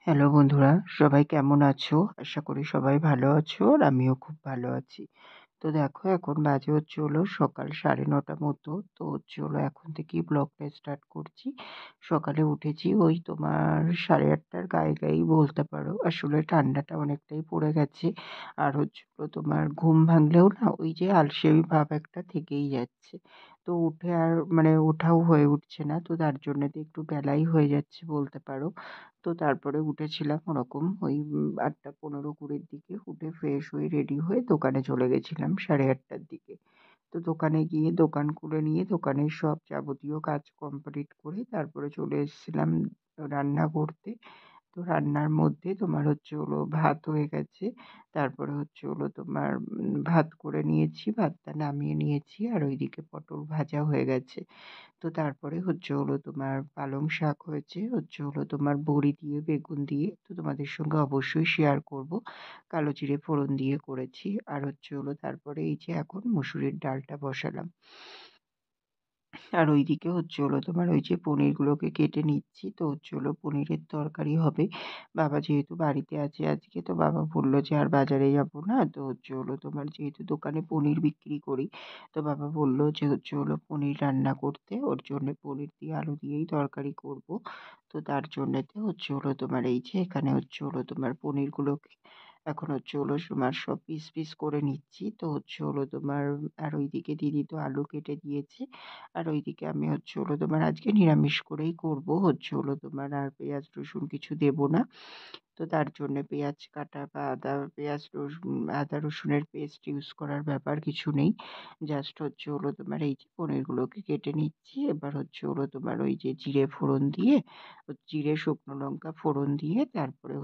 Hello বন্ধুরা, সবাই কেমন আছো? আশা করি সবাই ভালো আছো আর আমিও খুব ভালো আছি। তো দেখো এখন বাজে হলো সকাল ৯:৩০ মতো। তো এখন থেকেই ব্লগটা স্টার্ট করছি। সকালে উঠেছি ওই তোমার ৮:৩০ গায়ে বলতে পারো। আসলে ঠান্ডাটা অনেকটাই পড়ে গেছে। আর তোমার ঘুম ভাঙলেও না ওই যে আলসেমি ভাব একটা থেকেই যাচ্ছে। তো উঠে আর মানে ওঠাও হয়ে উঠছে না। তো তার জন্যে একটু বেলাই হয়ে যাচ্ছে বলতে পারো। তো তারপরে উঠেছিলাম ওরকম ওই ৮:১৫-২০ দিকে উঠে ফ্রেশ হয়ে রেডি হয়ে দোকানে চলে গেছিলাম ৮:৩০ দিকে। তো দোকানে গিয়ে দোকান খুলে নিয়ে দোকানের সব যাবতীয় কাজ কমপ্লিট করে তারপরে চলে এসেছিলাম রান্না করতে। তো রান্নার মধ্যে তোমার ভাত হয়ে গেছে। তারপরে তোমার ভাত করে নিয়েছি, ভাতটা নামিয়ে নিয়েছি আর ওইদিকে পটল ভাজা হয়ে গেছে। তো তারপরে তোমার পালং শাক হয়েছে, তোমার বড়ি দিয়ে বেগুন দিয়ে। তো তোমাদের সঙ্গে অবশ্যই শেয়ার করব। কালো জিরে ফোড়ন দিয়ে করেছি। আর তারপরে এই যে এখন মুসুরির ডালটা বসালাম। আর ওইদিকে তোমার ওই যে পনিরগুলোকে কেটে নিচ্ছি। তো পনিরের তরকারি হবে। বাবা যেহেতু বাড়িতে আছে আজকে, তো বাবা বলল যে আর বাজারে যাব না। তো তোমার যেহেতু দোকানে পনির বিক্রি করি, তো বাবা বলল যে পনির রান্না করতে। ওর জন্যে পনির দিয়ে আলু দিয়েই তরকারি করব। তো তার জন্যেতে তোমার এই যে এখানে তোমার পনিরগুলোকে এখন তোমার সব পিস পিস করে নিচ্ছি। তো তোমার আর ওইদিকে দিদি তো আলু কেটে দিয়েছে। আর ওইদিকে আমি তোমার আজকে নিরামিষ করেই করব। তোমার আর পেঁয়াজ রসুন কিছু দেব না। তো তার জন্যে পেঁয়াজ কাটা বা আদা রসুনের পেস্ট ইউজ করার ব্যাপার কিছু নেই। জাস্ট তোমার এই যে পনিরগুলোকে কেটে নিচ্ছি। এবার তোমার ওই যে জিরে ফোড়ন দিয়ে, জিরে শুকনো লঙ্কা ফোড়ন দিয়ে তারপরে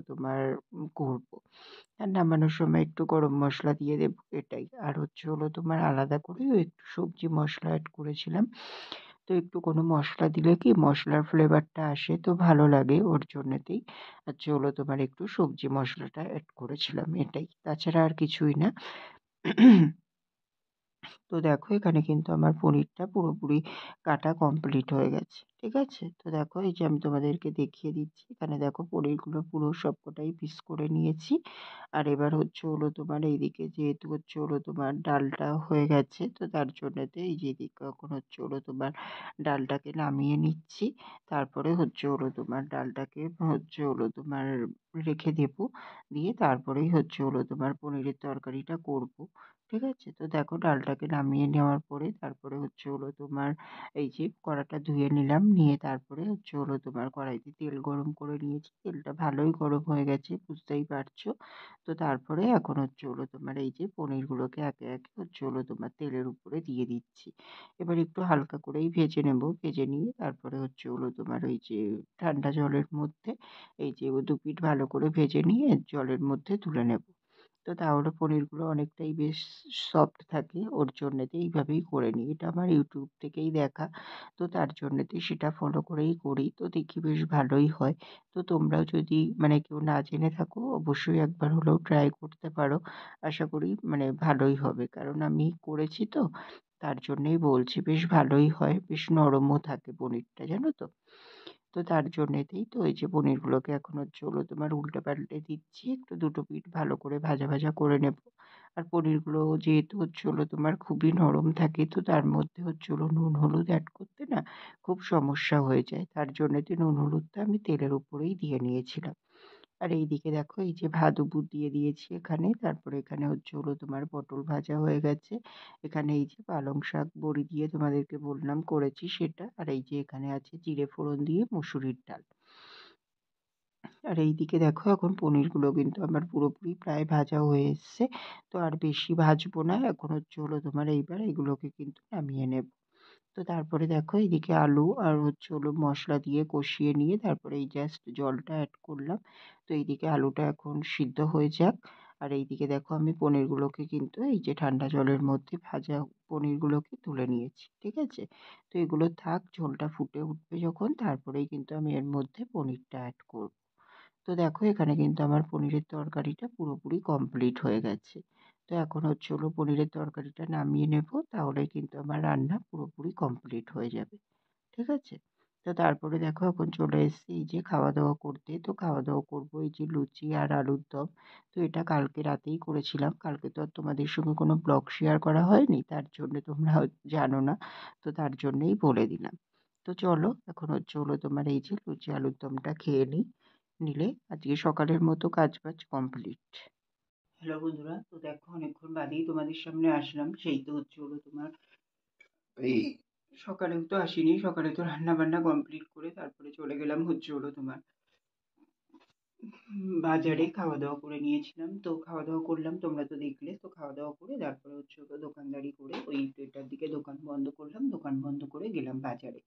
তোমার করব। আর নামানোর সময় একটু গরম মসলা দিয়ে দেবো এটাই। আর তোমার আলাদা করে একটু সবজি মসলা অ্যাড করেছিলাম। তো একটু কোনো মসলা দিলে কি মশলার ফ্লেভারটা আসে, তো ভালো লাগে ওর জন্যেতেই তোমার একটু সবজি মশলাটা অ্যাড করেছিলাম এটাই। তাছাড়া আর কিছুই না। তো দেখো এখানে কিন্তু আমার পনিরটা পুরোপুরি কাটা কমপ্লিট হয়ে গেছে। ঠিক আছে? তো দেখো এই যে আমি তোমাদেরকে দেখিয়ে দিচ্ছি। এখানে দেখো পনিরগুলো পুরো সবকটাই পিস করে নিয়েছি। আর এবার তোমার এইদিকে যেহেতু তোমার ডালটা হয়ে গেছে, তো তার জন্যেতে এই যে এদিকে এখন তোমার ডালটাকে নামিয়ে নিচ্ছি। তারপরে তোমার ডালটাকে তোমার রেখে দেবো। দিয়ে তারপরেই তোমার পনিরের তরকারিটা করব। ঠিক আছে? তো দেখো ডালটাকে নামিয়ে নেওয়ার পরে তারপরে তোমার এই যে কড়াটা ধুয়ে নিলাম। নিয়ে তারপরে তোমার কড়াইতে তেল গরম করে নিয়েছি। তেলটা ভালোই গরম হয়ে গেছে বুঝতেই পারছো। তো তারপরে এখন তোমার এই যে পনিরগুলোকে একে একে তোমার তেলের উপরে দিয়ে দিচ্ছি। এবার একটু হালকা করেই ভেজে নেব। ভেজে নিয়ে তারপরে তোমার ওই যে ঠান্ডা জলের মধ্যে এই যে ২ পিঠ ভালো করে ভেজে নিয়ে জলের মধ্যে তুলে নেব। তো তাহলে পনিরগুলো অনেকটাই বেশ সফট থাকে। ওর জন্যেতে এইভাবেই করে নিই। এটা আমার ইউটিউব থেকেই দেখা। তো তার জন্যেতে সেটা ফলো করেই করি। তো দেখি বেশ ভালোই হয়। তো তোমরাও যদি মানে কেউ না জেনে থাকো অবশ্যই একবার হলেও ট্রাই করতে পারো। আশা করি মানে ভালোই হবে। কারণ আমি করেছি তো, তার জন্যেই বলছি। বেশ ভালোই হয়। বেশ নরমও থাকে পনিরটা, জানো তো? তো তার জন্যেতেই তো এই যে পনিরগুলোকে এখন তোমার উল্টে পাল্টে দিচ্ছি। একটু দুটো পিঠ ভালো করে ভাজা ভাজা করে নেব। আর পনিরগুলো যেহেতু তোমার খুবই নরম থাকে, তো তার মধ্যে নুন হলুদ অ্যাড করতে না খুব সমস্যা হয়ে যায়। তার জন্যেতে নুন হলুদটা আমি তেলের উপরেই দিয়ে নিয়েছিলাম। আর এইদিকে দেখো এই যে ভাত উবুর দিয়ে দিয়েছি এখানে। তারপরে এখানে তোমার পটল ভাজা হয়ে গেছে। এখানে এই যে পালং শাক বড়ি দিয়ে তোমাদেরকে বললাম করেছি সেটা। আর এই যে এখানে আছে জিরে ফোড়ন দিয়ে মুসুরির ডাল। আর এইদিকে দেখো এখন পনিরগুলো কিন্তু আমার পুরোপুরি প্রায় ভাজা হয়ে এসছে। তো আর বেশি ভাজবো না। এখন তোমার এইবার এগুলোকে কিন্তু নামিয়ে নেব। তো তারপরে দেখো এইদিকে আলু আর মশলা দিয়ে কষিয়ে নিয়ে তারপরে এই জাস্ট জলটা অ্যাড করলাম। তো এইদিকে আলুটা এখন সিদ্ধ হয়ে যাক। আর এইদিকে দেখো আমি পনিরগুলোকে কিন্তু এই যে ঠান্ডা জলের মধ্যে ভাজা পনিরগুলোকে তুলে নিয়েছি। ঠিক আছে? তো এগুলো থাক, ঝোলটা ফুটে উঠবে যখন তারপরেই কিন্তু আমি এর মধ্যে পনিরটা অ্যাড করব। তো দেখো এখানে কিন্তু আমার পনিরের তরকারিটা পুরোপুরি কমপ্লিট হয়ে গেছে। তো এখন পনিরের তরকারিটা নামিয়ে নেব। তাহলেই কিন্তু আমার রান্না পুরোপুরি কমপ্লিট হয়ে যাবে। ঠিক আছে? তো তারপরে দেখো এখন চলে এসেছি এই যে খাওয়া দাওয়া করতে। তো খাওয়া দাওয়া করবো এই যে লুচি আর আলুর দম। তো এটা কালকে রাতেই করেছিলাম। কালকে তো আর তোমাদের সঙ্গে কোনো ব্লগ শেয়ার করা হয়নি, তার জন্যে তোমরা জানো না। তো তার জন্যেই বলে দিলাম। তো চলো এখন হলো তোমার এই যে লুচি আলুর দমটা খেয়ে নিই। নিলে আজকে সকালের মতো কাজ বাজ কমপ্লিট। হ্যালো বন্ধুরা, তো দেখো অনেকক্ষণ বাদেই তোমাদের সামনে আসলাম। সেই তো হলো তোমার এই সকালেও তো আসিনি, সকালে তো রান্না বান্না কমপ্লিট করে তারপরে চলে গেলাম হলো তোমার বাজারে খাওয়া দাওয়া করে নিয়েছিলাম। তো খাওয়া দাওয়া করলাম, তোমরা তো দেখলে। তো খাওয়া দাওয়া করে তারপরে হলো দোকানদারি করে ওই 2টার দিকে দোকান বন্ধ করলাম। দোকান বন্ধ করে গেলাম বাজারে।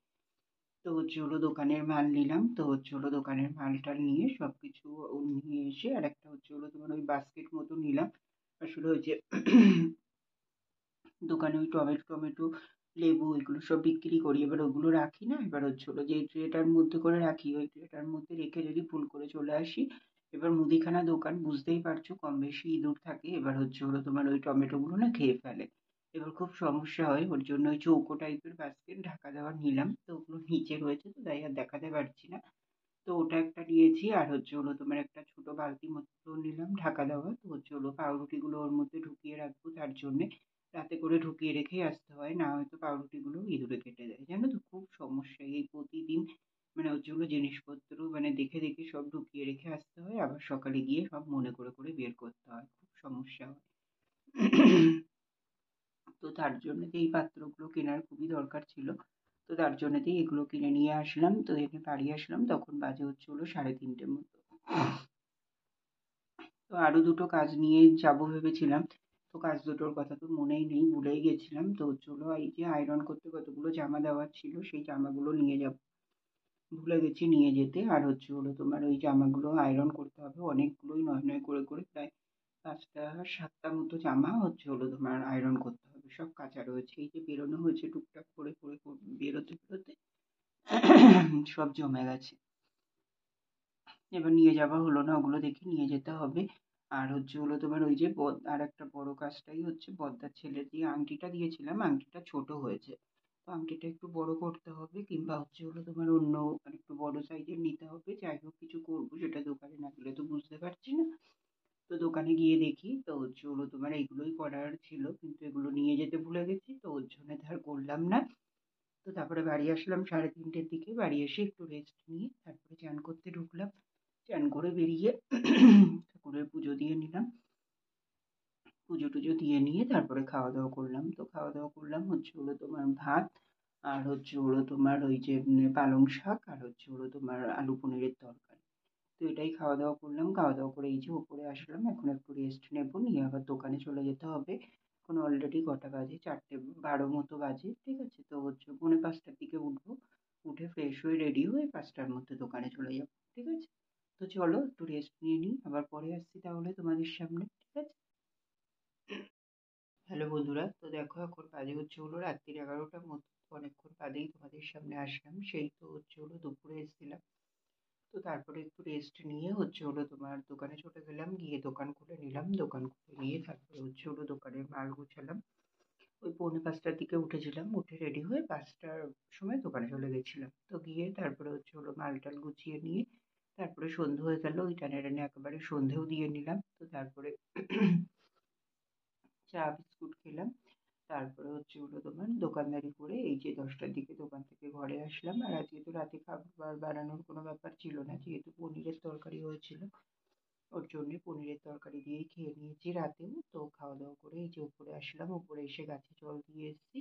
তো হলো দোকানের মাল নিলাম। তো হলো দোকানের মালটা নিয়ে সবকিছু নিয়ে এসে আর একটা হলো তোমার ওই বাস্কেট মতো নিলাম। আসলে ওই যে দোকানে ওই টমেটো টমেটো লেবু এগুলো সব বিক্রি করি, এবার ওগুলো রাখি না। এবার হলো যে ট্রেটার মধ্যে করে রাখি, ওই ট্রেটার মধ্যে রেখে যদি ভুল করে চলে আসি, এবার মুদিখানা দোকান বুঝতেই পারছো কম বেশি ইঁদুর থাকে। এবার হলো তোমার ওই টমেটোগুলো না খেয়ে ফেলে। এবার খুব সমস্যা হয়, ওর জন্য ওই চৌকো টাইপের বাস্কেট ঢাকা দেওয়া নিলাম। তো ওগুলো নিচে রয়েছে তো তাই আর দেখাতে পারছি না। তো ওটা একটা নিয়েছি, আর হলো তোমার একটা ছোট বালতি মতো নিলাম ঢাকা দেওয়া। তো হলো পাউরুটিগুলো ওর মধ্যে ঢুকিয়ে রাখবো, তার জন্যে রাতে করে ঢুকিয়ে রেখেই আসতে হয়, না হয়তো পাউরুটিগুলো ইঁদুরে কেটে দেয়। জানো তো খুব সমস্যা এই প্রতিদিন, মানে হলো জিনিসপত্র মানে দেখে দেখে সব ঢুকিয়ে রেখে আসতে হয়, আবার সকালে গিয়ে সব মনে করে করে বের করতে হয়, খুব সমস্যা হয়। তো তার জন্য এই পাত্রগুলো কেনার খুবই দরকার ছিল। তো তার জন্যতেই এগুলো কিনে নিয়ে আসলাম। তো এনে বাড়ি আসলাম তখন বাজে হলো 3:30 মতো। তো আরো দুটো কাজ নিয়ে যাব ভেবেছিলাম। তো কাজ দুটোর কথা তো মনেই নেই, ভুলেই গেছিলাম। তো চলো এই যে আয়রন করতে কতগুলো জামা দেওয়ার ছিল, সেই জামাগুলো নিয়ে যাব, ভুলে গেছি নিয়ে যেতে। আর হলো তোমার ওই জামাগুলো আয়রন করতে হবে অনেকগুলোই, নয় নয় করে করে প্রায় 5টা 7টা মতো জামা হলো তোমার আয়রন করতে হবে। সব কাঁচা রয়েছে, এই যে বেরোনো হয়েছে টুকটাক করে করে বেরোতে বেরোতে সব জমে গেছে। এবার নিয়ে যাওয়া হলো না, ওগুলো দেখে নিয়ে যেতে হবে। আর হলো তোমার ওই যে আর একটা বড় কাজটাই হচ্ছে বড়দার ছেলের যে আংটিটা দিয়েছিলাম, আংটিটা ছোট হয়েছে। তো আংটিটা একটু বড় করতে হবে, কিংবা হলো তোমার অন্য একটু বড় সাইজের নিতে হবে। যাই হোক কিছু করবো, সেটা দোকানে না গেলে তো বুঝতে পারছি না। তো দোকানে গিয়ে দেখি, তো হলো তোমার এইগুলোই করার ছিল, কিন্তু এগুলো নিয়ে যেতে ভুলে গেছি, তো ওর জন্য ধার করলাম না। তো তারপরে বাড়ি আসলাম 3:30-র দিকে। বাড়ি এসে একটু রেস্ট নিয়ে তারপরে চান করতে ঢুকলাম। চান করে বেরিয়ে ঠাকুরের পুজো দিয়ে নিলাম। পুজো টুজো দিয়ে নিয়ে তারপরে খাওয়া দাওয়া করলাম। তো খাওয়া দাওয়া করলাম হলো তোমার ভাত, আর হলো তোমার ওই যে পালং শাক, আর হলো তোমার আলু পনিরের তরকারি। তো এটাই খাওয়া দাওয়া করলাম। খাওয়া দাওয়া করে এই যে উপরে আসলাম, এখন একটু রেস্ট নেবো, নিয়ে আবার দোকানে চলে যেতে হবে। এখন অলরেডি কটা বাজে, 4:12 মতো বাজে, ঠিক আছে। তো 4:45টার দিকে উঠবো, উঠে ফ্রেশ হয়ে রেডি হয়ে 5টার মধ্যে দোকানে চলে যাবো, ঠিক আছে। তো চলো একটু রেস্ট নিয়ে নিই, আবার পরে আসছি তাহলে তোমাদের সামনে, ঠিক আছে। হ্যালো বন্ধুরা, তো দেখো এখন বাজে হলো রাত্রির 11টার মতো। তো অনেকক্ষণ বাদেই তোমাদের সামনে আসলাম। সেই তো হলো দুপুরে এসেছিলাম। তো তারপরে একটু রেস্ট নিয়ে হলো তোমার দোকানে চলে গেলাম, গিয়ে দোকান খুলে নিলাম। দোকান খুলে নিয়ে তারপরে হলো দোকানের মাল গুছালাম। ওই 4:45টার দিকে উঠেছিলাম, উঠে রেডি হয়ে 5টার সময় দোকানে চলে গেছিলাম। তো গিয়ে তারপরে হলো মাল টাল গুছিয়ে নিয়ে তারপরে সন্ধে হয়ে গেল, ওই টানে টানে একেবারে সন্ধেও দিয়ে নিলাম। তো তারপরে চা বিস্কুট খেলাম। তারপরে হলো তোমার দোকানদারি করে এই যে 10টার দিকে দোকান থেকে ঘরে আসলাম। আর আজকে তো রাতে খাবার বানানোর কোনো ব্যাপার ছিল না, যেহেতু পনিরের তরকারি হয়েছিল, ওর জন্য পনিরের তরকারি দিয়েই খেয়ে নিয়েছি রাতেও। তো খাওয়া দাওয়া করে এই যে উপরে আসলাম, উপরে এসে গাছে জল দিয়ে এসেছি।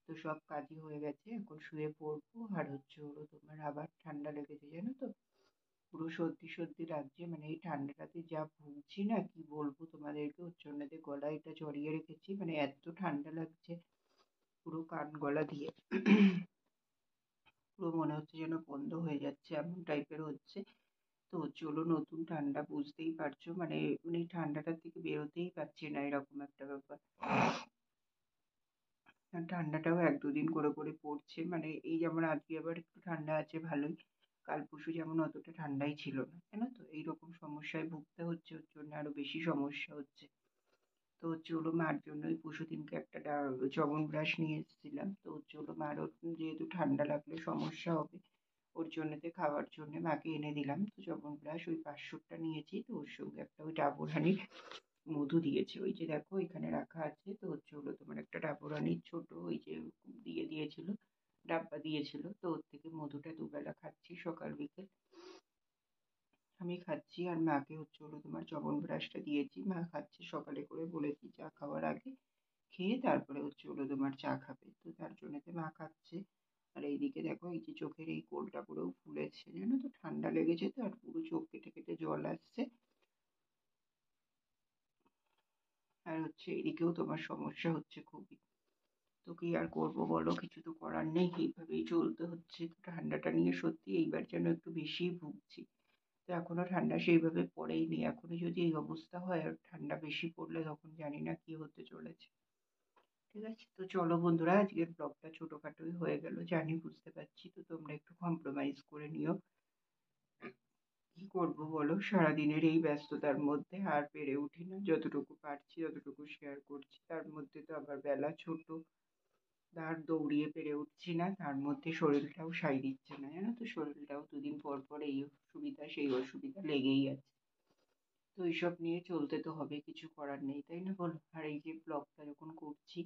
তো সব কাজই হয়ে গেছে, এখন শুয়ে পড়বো। আর হলো তোমার আবার ঠান্ডা লেগেছে জানো তো, পুরো সর্দি সর্দি লাগছে। মানে এই ঠান্ডাটাতে যা ভুগছি না, কি বলবো তোমাদেরকে। ওর জন্য গলায় এটা জড়িয়ে রেখেছি, মানে এত ঠান্ডা লাগছে পুরো কান গলা দিয়ে। পুরো মনে হচ্ছে যেন বন্ধ হয়ে যাচ্ছে, এমন টাইপের হচ্ছে। তো নতুন ঠান্ডা বুঝতেই পারছো, মানে মানে এই ঠান্ডাটার থেকে বেরোতেই পারছি না, এরকম একটা ব্যাপার। আর ঠান্ডাটাও 1-2 দিন করে করে পড়ছে, মানে এই যেমন আজকে আবার একটু ঠান্ডা আছে ভালোই, কাল পরশু যেমন অতটা ঠান্ডাই ছিল না, জানো তো। এইরকম সমস্যায় ভুগতে হচ্ছে, ওর জন্য আরো বেশি সমস্যা হচ্ছে। তো মার জন্য ওই পরশুদিনকে একটা চ্যবনপ্রাশ নিয়ে এসেছিলাম। তো মারও যেহেতু ঠান্ডা লাগলে সমস্যা হবে, ওর জন্যতে খাওয়ার জন্য মাকে এনে দিলাম। তো চ্যবনপ্রাশ ওই 500টা নিয়েছি, তো ওর সঙ্গে একটা ওই ডাবর হানির মধু দিয়েছি। ওই যে দেখো এখানে রাখা আছে, তো হলো তোমার একটা ডাবর হানির ছোট ওই যে দিয়েছিল, ডাব্বা দিয়েছিল, তো ওর থেকে মধুটা দুবেলা খাচ্ছি, সকাল বিকেল আমি খাচ্ছি। আর মাকে হলো তোমার চ্যবনপ্রাশটা দিয়েছি, মা খাচ্ছে সকালে করে, বলেছি চা খাওয়ার আগে খেয়ে তারপরে হলো তোমার চা খাবে, তো তার জন্যতে মা খাচ্ছে। আর এইদিকে দেখো এই যে চোখের এই কোলটা পুরো ফুলেছে, জানো তো, ঠান্ডা লেগেছে তো, আর পুরো চোখ কেটে কেটে জল আসছে। আর এদিকেও তোমার সমস্যা হচ্ছে খুবই। তো কি আর করবো বলো, কিছু তো করার নেই, এইভাবেই চলতে হচ্ছে। তো ঠান্ডাটা নিয়ে সত্যি এইবার যেন একটু বেশিই ভুগছি। তো এখনো ঠান্ডা সেইভাবে পড়েইনি, এখনো যদি এই অবস্থা হয় আর ঠান্ডা বেশি পড়লে তখন জানি না কি হতে চলেছে। ঠিক আছে, তো চলো বন্ধুরা, আজকের ব্লগটা ছোটখাটোই হয়ে গেল জানি, বুঝতে পারছি, তো তোমরা একটু কম্প্রোমাইজ করে নিও। কি করবো বলো, সারাদিনের এই ব্যস্ততার মধ্যে আর পেরে উঠি না, যতটুকু পারছি ততটুকু শেয়ার করছি, তার মধ্যে তো আবার বেলা ছোট, আর দৌড়িয়ে পেরে উঠছি না, তার মধ্যে শরীরটাও সাই দিচ্ছে না, জানো তো, শরীরটাও দুদিন পর পর এই অসুবিধা সেই অসুবিধা লেগেই আছে। তো এইসব নিয়ে চলতে তো হবে, কিছু করার নেই, তাই না বলো। আর এই যে ব্লগটা যখন করছি,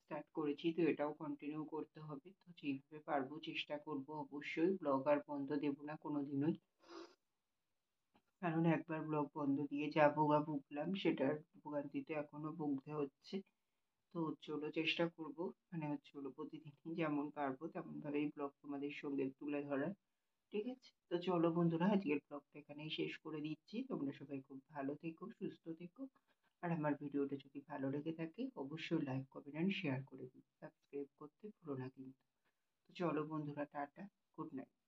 স্টার্ট করেছি, তো এটাও কন্টিনিউ করতে হবে, তো যেভাবে পারবো চেষ্টা করব অবশ্যই, ব্লগ আর বন্ধ দেবো না কোনোদিনই। কারণ একবার ব্লগ বন্ধ দিয়ে যা ভোগা ভুগলাম, সেটার ভোগান্তিতে এখনো ভুগতে হচ্ছে। তো হলো চেষ্টা করব, মানে হলো প্রতিদিনই যেমন পারবো তেমন ভাবেই ব্লগ তোমাদের সঙ্গে তুলে ধরার। ঠিক আছে, তো চলো বন্ধুরা, আজকের ব্লগটা এখানেই শেষ করে দিচ্ছি। তোমরা সবাই খুব ভালো থেকো, সুস্থ থেকো। আর আমার ভিডিওটা যদি ভালো লেগে থাকে অবশ্যই লাইক, কমেন্ট অ্যান্ড শেয়ার করে দিও। সাবস্ক্রাইব করতে ভুলো না কিন্তু। তো চলো বন্ধুরা, টাটা, গুড নাইট।